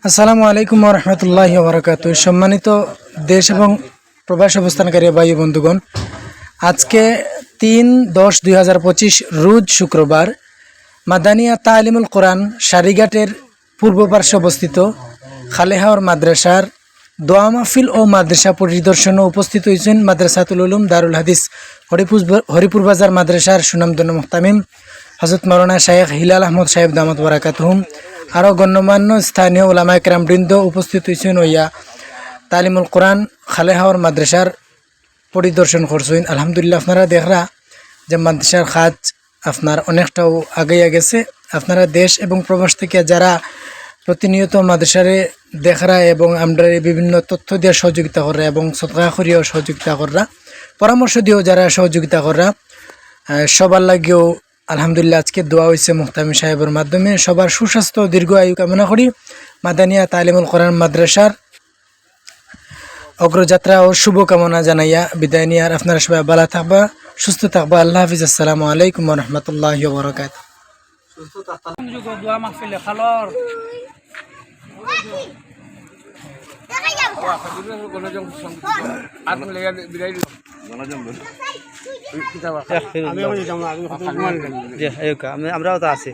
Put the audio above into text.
আসসালামু আলাইকুম ওয়া রাহমাতুল্লাহি ওয়া বারাকাতুহু। সম্মানিত দেশ এবং প্রবাস অবস্থানকারী ভাই বন্ধুগণ, আজকে 3-10-2025 রোজ শুক্রবার মাদানিয়া তালিমুল কোরআন সারিঘাটের পূর্ব পার্শ্বে অবস্থিত খালেহাওর মাদ্রাসার দোয়া মাহফিল ও মাদ্রাসা পরিদর্শনে উপস্থিত হয়েছেন মাদ্রাসাতুল উলুম দারুল হাদিস হরিপুর বাজার মাদ্রাসার সুনামধন্য মুহতামিম হযরত মাওলানা শাইখ হিলাল আহমদ সাহেব দামাত বারাকাতুহুম। আরও গণ্যমান্য স্থানীয় ওলামা একরাম বৃন্দ উপস্থিত হয়েছেন ওইয়া তালিমুল কোরআন খালেহাওর মাদ্রাসার পরিদর্শন করছেন। আলহামদুলিল্লাহ, আপনারা দেখরা যে মাদ্রাসার কাজ আপনার অনেকটাও আগাইয়া গেছে। আপনারা দেশ এবং প্রবাস থেকে যারা প্রতিনিয়ত মাদ্রাসারে দেখরা এবং আমরা বিভিন্ন তথ্য দিয়ে সহযোগিতা করা এবং সদকা করিয়াও সহযোগিতা করা, পরামর্শ দিয়েও যারা সহযোগিতা করা, সবার লাগেও আলহামদুলিল্লাহ আজকে দোয়া হয়েছে মুহতামিম সাহেবের মাধ্যমে। সবার সুস্বাস্থ্য দীর্ঘ আয়ু কামনা করি। মাদানিয়া তালিমুল কোরআন মাদ্রাসার অগ্রযাত্রা ও শুভকামনা জানাইয়া বিদায় নিয়ার আপনারা সবাই ভালো থাকবা, সুস্থ থাকবা। আল্লাহ হাফিজ। আসসালামু আলাইকুম ওয়া রাহমাতুল্লাহি ওয়া বারাকাতুহু। আমরাও তো আছি।